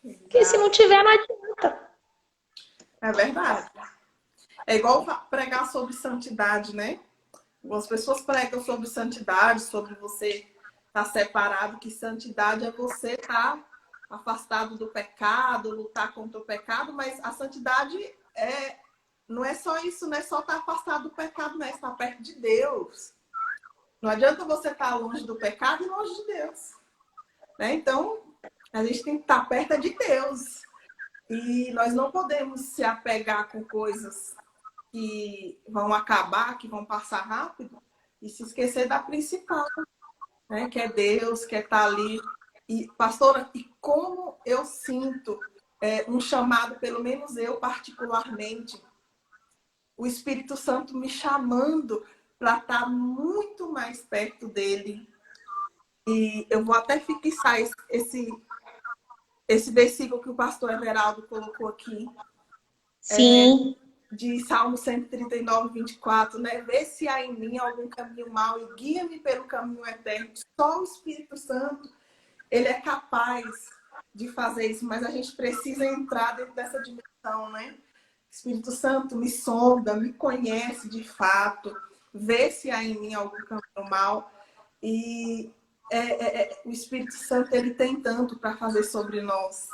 Porque se não tiver, não adianta. É verdade. É igual pregar sobre santidade, né? Algumas pessoas pregam sobre santidade, sobre você estar separado, que santidade é você estar afastado do pecado, lutar contra o pecado, mas a santidade não é só isso, não é só estar afastado do pecado, não é estar perto de Deus. Não adianta você estar longe do pecado e longe de Deus. Né? Então, a gente tem que estar perto de Deus. E nós não podemos se apegar com coisas que vão acabar, que vão passar rápido, e se esquecer da principal, né? Que é Deus, que é estar ali. E, pastora, e como eu sinto um chamado, pelo menos eu particularmente, o Espírito Santo me chamando para estar muito mais perto dele. E eu vou até fixar esse versículo que o pastor Everaldo colocou aqui. Sim. De Salmo 139, 24, né? Vê se há em mim algum caminho mau e guia-me pelo caminho eterno. Só o Espírito Santo, ele é capaz de fazer isso, mas a gente precisa entrar dentro dessa dimensão, né? Espírito Santo me sonda, me conhece de fato, vê se há em mim algum caminho mau. E o Espírito Santo, ele tem tanto para fazer sobre nós.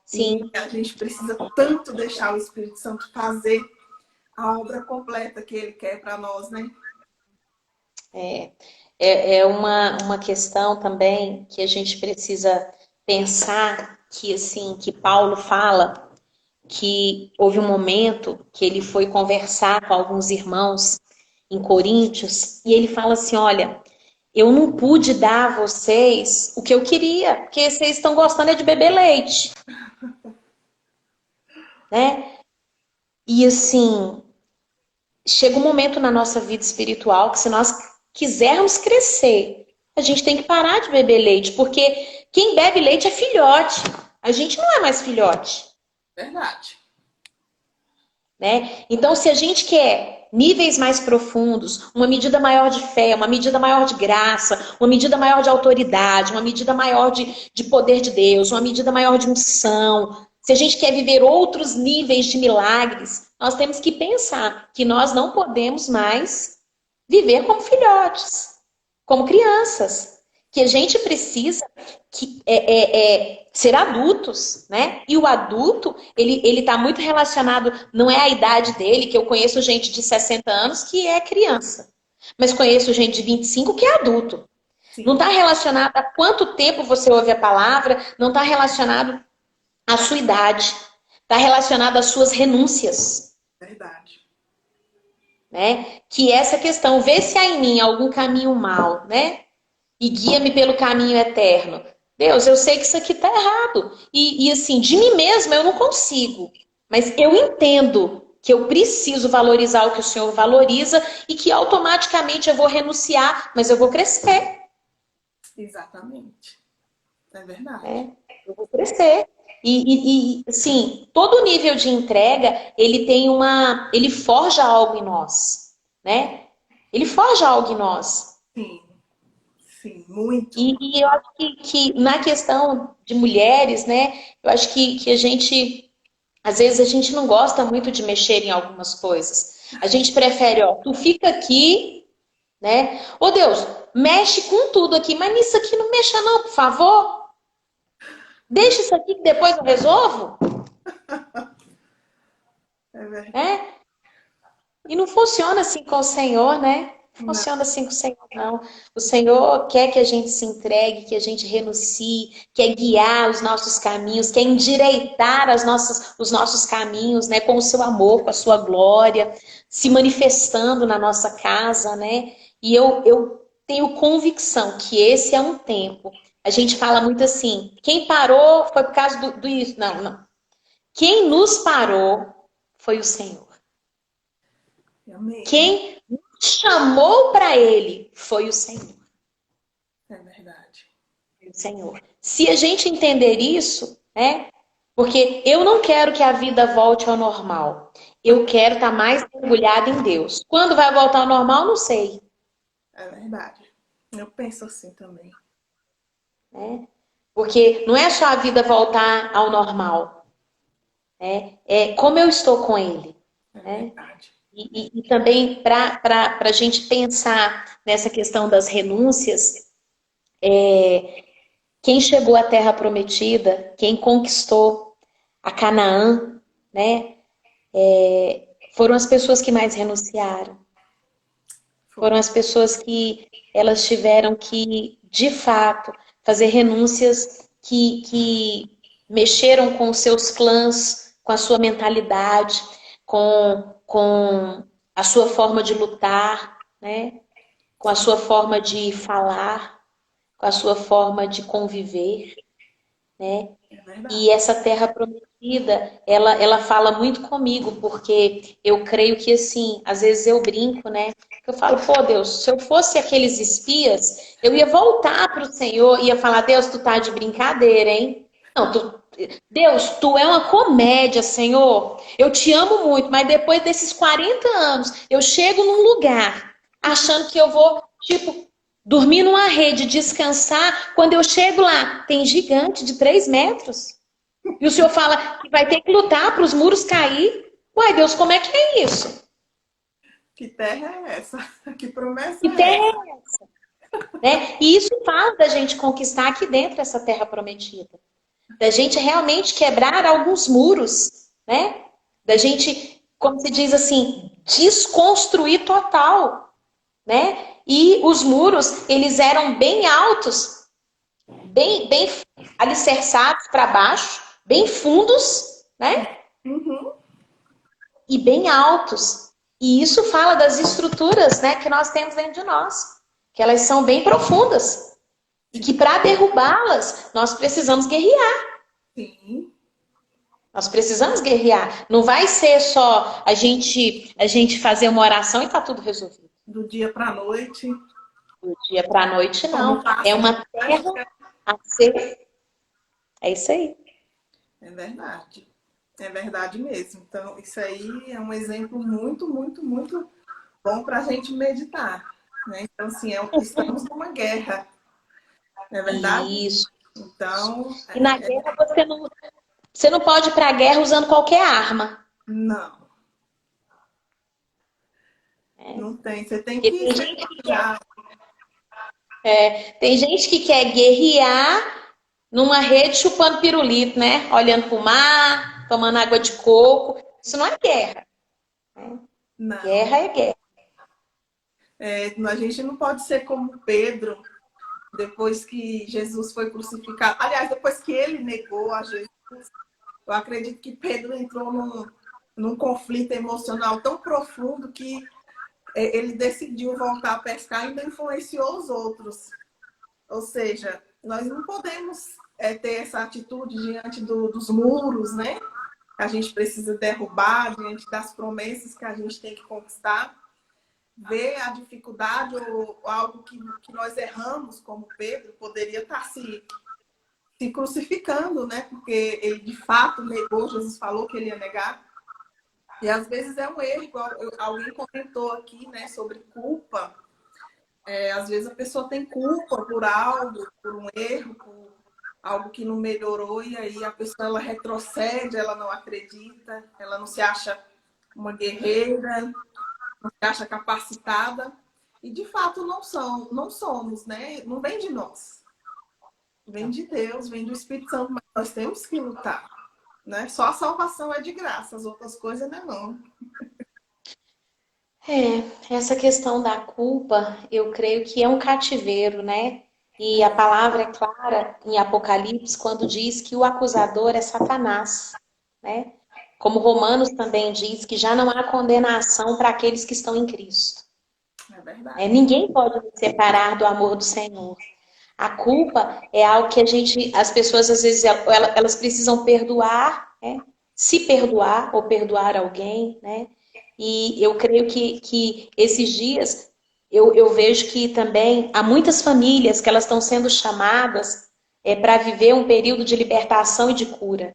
Sim. E a gente precisa tanto deixar o Espírito Santo fazer a obra completa que ele quer para nós, né? É uma questão também que a gente precisa pensar que, assim, que Paulo fala que houve um momento que ele foi conversar com alguns irmãos em Coríntios e ele fala assim, olha, eu não pude dar a vocês o que eu queria, porque vocês estão gostando de beber leite, né? E assim, chega um momento na nossa vida espiritual que se nós quisermos crescer, a gente tem que parar de beber leite, porque quem bebe leite é filhote. A gente não é mais filhote. Verdade. Né? Então, se a gente quer níveis mais profundos, uma medida maior de fé, uma medida maior de graça, uma medida maior de autoridade, uma medida maior de poder de Deus, uma medida maior de unção, se a gente quer viver outros níveis de milagres, nós temos que pensar que nós não podemos mais viver como filhotes, como crianças, que a gente precisa ser adultos, né? E o adulto, ele tá muito relacionado, não é a idade dele, que eu conheço gente de 60 anos que é criança, mas conheço gente de 25 que é adulto. Sim. Não está relacionado a quanto tempo você ouve a palavra, não está relacionado à sua idade, está relacionado às suas renúncias. Verdade. Né? Que essa questão, vê se há em mim algum caminho mau, né? E guia-me pelo caminho eterno. Deus, eu sei que isso aqui está errado. E assim, de mim mesma eu não consigo. Mas eu entendo que eu preciso valorizar o que o Senhor valoriza e que automaticamente eu vou renunciar, mas eu vou crescer. Exatamente. É verdade. Eu vou crescer. Assim, todo nível de entrega, ele forja algo em nós, né? Ele forja algo em nós. Sim. Sim, muito. E eu acho que na questão de mulheres, né? Eu acho que a gente, às vezes, a gente não gosta muito de mexer em algumas coisas. A gente prefere, ó, tu fica aqui, né? Ô Deus, mexe com tudo aqui, mas nisso aqui não mexa não, por favor. Deixa isso aqui que depois eu resolvo. É verdade. É? E não funciona assim com o Senhor, né? Não Não. funciona assim com o Senhor, não. O Senhor quer que a gente se entregue, que a gente renuncie, quer guiar os nossos caminhos, quer endireitar os nossos caminhos, né? Com o seu amor, com a sua glória, se manifestando na nossa casa, né? E eu tenho convicção que esse é um tempo. A gente fala muito assim, quem parou foi por causa do isso. Não, não. Quem nos parou foi o Senhor. Amém. Quem chamou para ele foi o Senhor. É verdade. O Senhor. Se a gente entender isso, né? Porque eu não quero que a vida volte ao normal. Eu quero estar mais mergulhada em Deus. Quando vai voltar ao normal, não sei. É verdade. Eu penso assim também. né? Porque não é só a vida voltar ao normal, né? É como eu estou com Ele, É né? verdade. E também para a gente pensar nessa questão das renúncias, quem chegou à Terra Prometida, quem conquistou a Canaã, né? Foram as pessoas que mais renunciaram. Foram Foi. as pessoas que elas tiveram que, de fato, fazer renúncias que mexeram com os seus clãs, com a sua mentalidade, com a sua forma de lutar, né? Com a sua forma de falar, com a sua forma de conviver, né? É verdade. E essa terra prometida, ela fala muito comigo, porque eu creio que, assim, às vezes eu brinco, né? Eu falo, pô, Deus, se eu fosse aqueles espias, eu ia voltar para o Senhor e ia falar, Deus, tu tá de brincadeira, hein? Não, Deus, tu é uma comédia, Senhor. Eu te amo muito, mas depois desses 40 anos, eu chego num lugar achando que eu vou, tipo, dormir numa rede, descansar. Quando eu chego lá, tem gigante de 3 metros. E o senhor fala que vai ter que lutar para os muros cair. Uai, Deus, como é que é isso? Que terra é essa? Que promessa Que é terra essa? é essa? Né? E isso faz da gente conquistar aqui dentro essa terra prometida. Da gente realmente quebrar alguns muros, né? Da gente, como se diz assim, desconstruir total, né? E os muros, eles eram bem altos, bem alicerçados para baixo, bem fundos, né? Uhum. E bem altos. E isso fala das estruturas, né, que nós temos dentro de nós, que elas são bem profundas e que para derrubá-las nós precisamos guerrear. Sim. Nós precisamos guerrear. Não vai ser só a gente fazer uma oração e tá tudo resolvido. Do dia para a noite, Do dia para a noite como não. É passa de uma terra festa. a ser. É isso aí. É verdade. É verdade mesmo. Então, isso aí é um exemplo muito, muito, muito bom para a gente meditar. Né? Então, assim, estamos numa guerra, não é verdade? Isso. Então, E na guerra você não pode ir para a guerra usando qualquer arma. não, Né? não tem. Você tem Porque que ser planejado. tem gente que quer guerrear numa rede chupando pirulito, né? Olhando para o mar, tomando água de coco. Isso não é guerra. Né? Não. Guerra é guerra. A gente não pode ser como Pedro, depois que Jesus foi crucificado. Aliás, depois que ele negou a Jesus, eu acredito que Pedro entrou num conflito emocional tão profundo que ele decidiu voltar a pescar e ainda influenciou os outros. Ou seja, nós não podemos ter essa atitude diante dos muros, né? Que a gente precisa derrubar, diante das promessas que a gente tem que conquistar. Ver a dificuldade ou algo que nós erramos, como Pedro, poderia estar se crucificando, né? Porque ele de fato negou, Jesus falou que ele ia negar. E às vezes é um erro, igual alguém comentou aqui, né, sobre culpa. Às vezes a pessoa tem culpa por algo, por um erro, por algo que não melhorou, e aí a pessoa ela retrocede, ela não acredita, ela não se acha uma guerreira, não se acha capacitada. E de fato não somos, né? Não vem de nós. Vem de Deus, vem do Espírito Santo, mas nós temos que lutar. Né? Só a salvação é de graça, as outras coisas não. Essa questão da culpa, eu creio que é um cativeiro, né? E a palavra é clara em Apocalipse quando diz que o acusador é Satanás, né? Como Romanos também diz que já não há condenação para aqueles que estão em Cristo. É verdade. Ninguém pode nos separar do amor do Senhor. A culpa é algo que as pessoas às vezes elas precisam perdoar, né? Se perdoar ou perdoar alguém, né? E eu creio que esses dias eu vejo que também há muitas famílias que elas estão sendo chamadas para viver um período de libertação e de cura.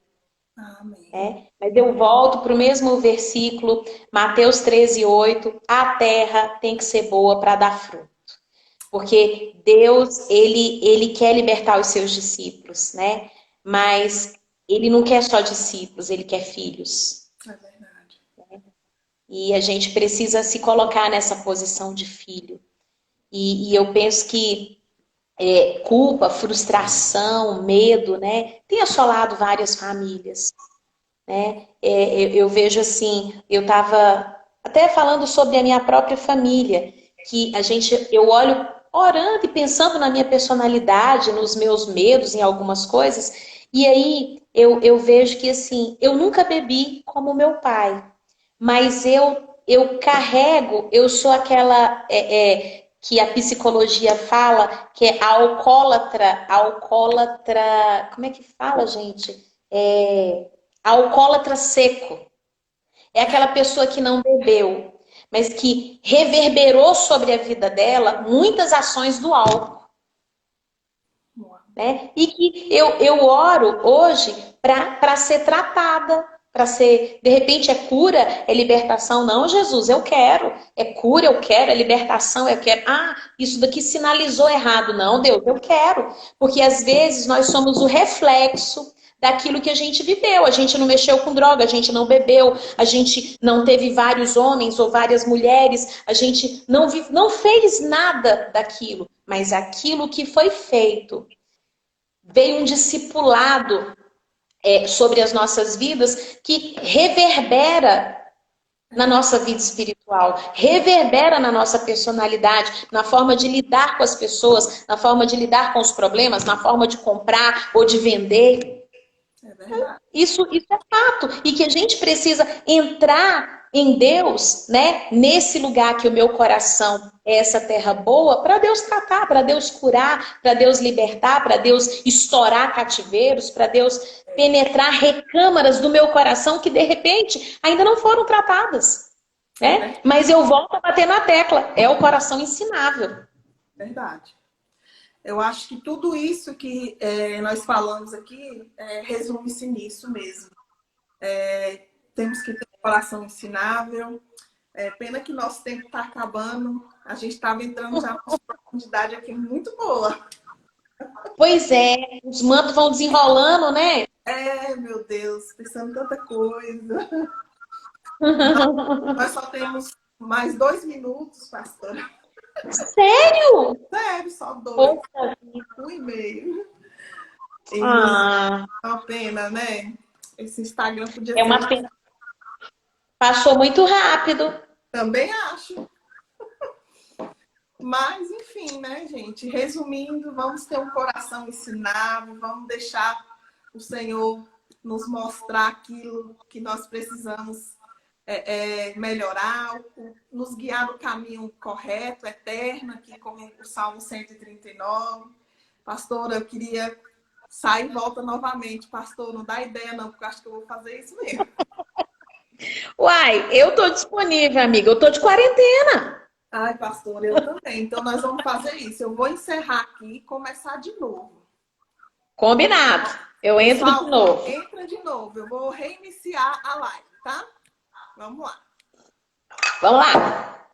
Amém. Né? Mas eu volto para o mesmo versículo, Mateus 13:8, a terra tem que ser boa para dar fruto. Porque Deus, ele quer libertar os seus discípulos, né? Mas ele não quer só discípulos, ele quer filhos. É verdade. E a gente precisa se colocar nessa posição de filho. E eu penso que culpa, frustração, medo, né? Tem assolado várias famílias, né? Eu vejo assim, eu estava até falando sobre a minha própria família, que eu olho orando e pensando na minha personalidade, nos meus medos, em algumas coisas, e aí eu vejo que assim, eu nunca bebi como meu pai, mas eu carrego, eu sou aquela que a psicologia fala que é alcoólatra, como é que fala, gente? Alcoólatra seco. É aquela pessoa que não bebeu, mas que reverberou sobre a vida dela muitas ações do álcool. Né? E que eu oro hoje para ser tratada, para ser, de repente é cura, é libertação. Não, Jesus, eu quero. É cura, eu quero. É libertação, eu quero. Ah, isso daqui sinalizou errado. Não, Deus, eu quero. Porque às vezes nós somos o reflexo daquilo que a gente viveu. A gente não mexeu com droga, a gente não bebeu, a gente não teve vários homens ou várias mulheres, a gente não fez nada daquilo. Mas aquilo que foi feito, veio um discipulado sobre as nossas vidas que reverbera na nossa vida espiritual, reverbera na nossa personalidade, na forma de lidar com as pessoas, na forma de lidar com os problemas, na forma de comprar ou de vender. É verdade. Isso é fato. E que a gente precisa entrar em Deus, né? Nesse lugar que o meu coração é essa terra boa, para Deus tratar, para Deus curar, para Deus libertar, para Deus estourar cativeiros, para Deus penetrar recâmaras do meu coração que de repente ainda não foram tratadas. Né? Mas eu volto a bater na tecla. É o coração ensinável. Verdade. Eu acho que tudo isso que nós falamos aqui resume-se nisso mesmo. Temos que ter um coração ensinável. Pena que nosso tempo está acabando. A gente estava entrando já numa profundidade aqui muito boa. Pois é, os mantos vão desenrolando, né? Meu Deus, pensando em tanta coisa. Nós só temos mais 2 minutos, pastora. Sério? Sério, só 2. Poxa. 1,5. É uma pena, né? Esse Instagram podia É uma pena. Passou muito rápido. Também acho. Mas, enfim, né, gente? Resumindo, vamos ter um coração ensinável, vamos deixar o Senhor nos mostrar aquilo que nós precisamos melhorar, nos guiar no caminho correto, eterno, aqui como o Salmo 139. Pastora, eu queria sair e volta novamente. Pastor, não dá ideia não, porque eu acho que eu vou fazer isso mesmo. Uai, eu tô disponível, amiga. Eu tô de quarentena. Ai, pastor, eu também. Então, nós vamos fazer isso. Eu vou encerrar aqui e começar de novo. Combinado. Eu entro de novo. Entra de novo. Eu vou reiniciar a live, tá? Vamos lá. Vamos lá.